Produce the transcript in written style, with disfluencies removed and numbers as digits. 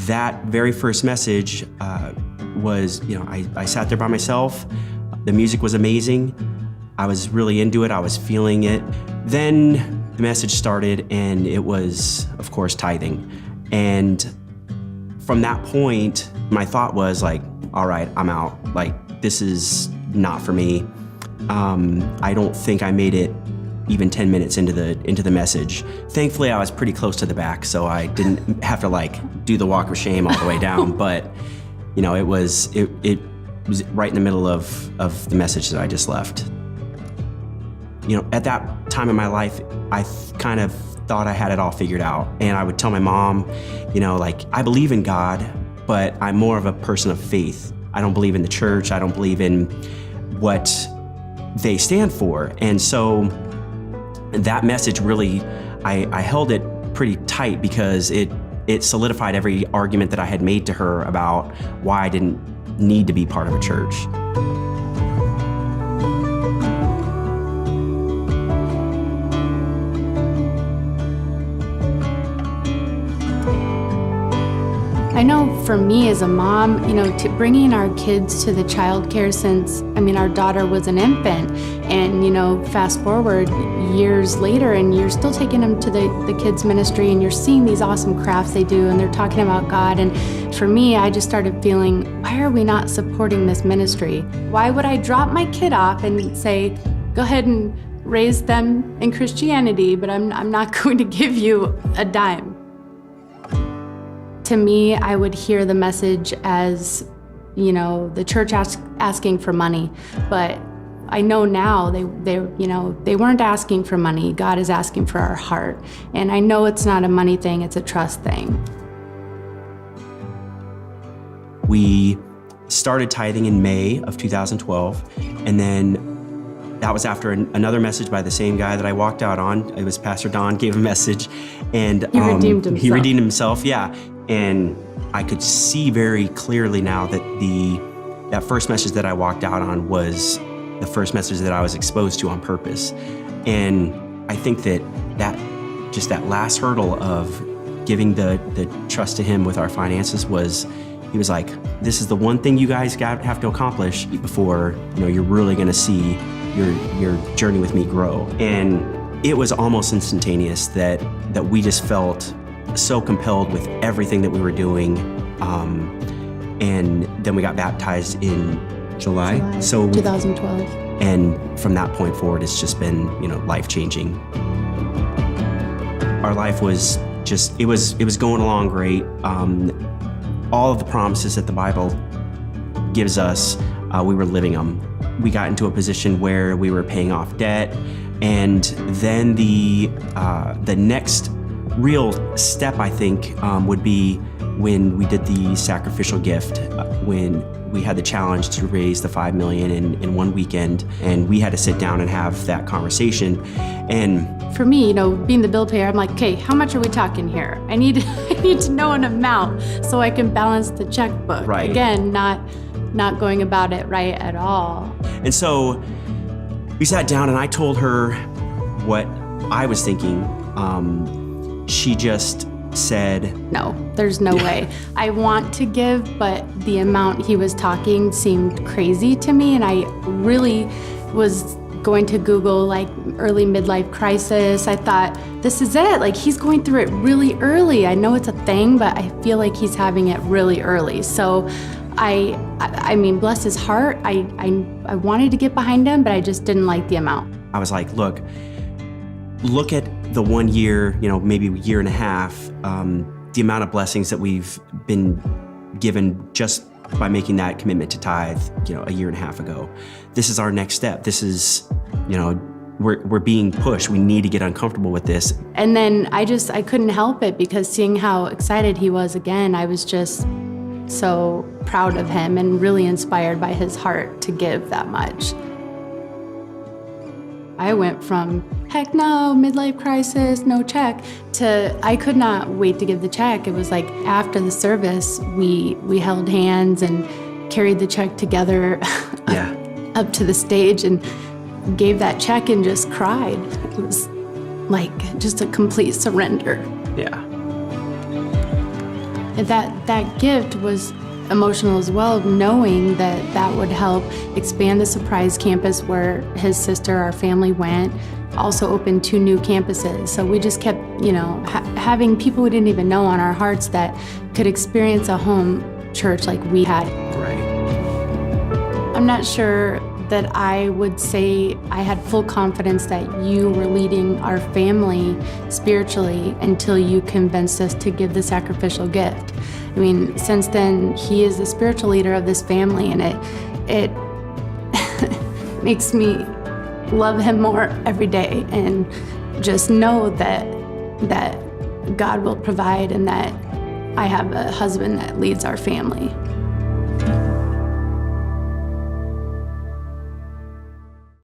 that very first message was, I sat there by myself. The music was amazing. I was really into it. I was feeling it. Then the message started, and it was, of course, tithing. And from that point, my thought was like, all right, I'm out. Like, this is not for me. I don't think I made it even 10 minutes into the message. Thankfully, I was pretty close to the back, so I didn't have to do the walk of shame all the way down. But it was right in the middle of the message that I just left. At that time in my life, I kind of thought I had it all figured out. And I would tell my mom, I believe in God, but I'm more of a person of faith. I don't believe in the church. I don't believe in what they stand for. And so that message really, I held it pretty tight because it solidified every argument that I had made to her about why I didn't need to be part of a church. I know for me as a mom, bringing our kids to the childcare since, our daughter was an infant, and, fast forward years later and you're still taking them to the kids ministry and you're seeing these awesome crafts they do and they're talking about God. And for me, I just started feeling, why are we not supporting this ministry? Why would I drop my kid off and say, go ahead and raise them in Christianity, but I'm not going to give you a dime? To me, I would hear the message as, the church asking for money. But I know now they weren't asking for money. God is asking for our heart. And I know it's not a money thing, it's a trust thing. We started tithing in May of 2012, and then that was after another message by the same guy that I walked out on. It was Pastor Don gave a message, and he redeemed himself. He redeemed himself, yeah. And I could see very clearly now that that first message that I walked out on was the first message that I was exposed to on purpose. And I think that last hurdle of giving the trust to him with our finances he was like, this is the one thing you guys have to accomplish before you're really gonna see your journey with me grow. And it was almost instantaneous that we just felt so compelled with everything that we were doing. And then we got baptized in July. So 2012. And from that point forward, it's just been, life-changing. Our life was it was going along great. All of the promises that the Bible gives us, we were living them. We got into a position where we were paying off debt, and then the next real step, I think, would be when we did the sacrificial gift, when we had the challenge to raise the $5 million in one weekend, and we had to sit down and have that conversation. And for me, being the bill payer, I'm like, okay, how much are we talking here? I need to know an amount so I can balance the checkbook. Right. Again, not going about it right at all. And so we sat down and I told her what I was thinking. She just said, no, there's no way. I want to give, but the amount he was talking seemed crazy to me, and I really was going to Google early midlife crisis. I thought, this is it. He's going through it really early. I know it's a thing, but I feel like he's having it really early. So I mean, bless his heart. I wanted to get behind him, but I just didn't like the amount. I was like, look at the 1 year, maybe a year and a half, the amount of blessings that we've been given just by making that commitment to tithe, a year and a half ago. This is our next step. This is, we're being pushed. We need to get uncomfortable with this. And then I couldn't help it, because seeing how excited he was again, I was just so proud of him and really inspired by his heart to give that much. I went from, heck no, midlife crisis, no check, to I could not wait to give the check. It was like after the service, we held hands and carried the check together up to the stage and gave that check and just cried. It was like just a complete surrender. Yeah. that gift was emotional as well, knowing that that would help expand the Surprise campus where his sister, our family went, also opened 2 new campuses. So we just kept, having people we didn't even know on our hearts that could experience a home church like we had. Right. I'm not sure that I would say I had full confidence that you were leading our family spiritually until you convinced us to give the sacrificial gift. I mean, since then, he is the spiritual leader of this family, and it makes me love him more every day and just know that God will provide and that I have a husband that leads our family.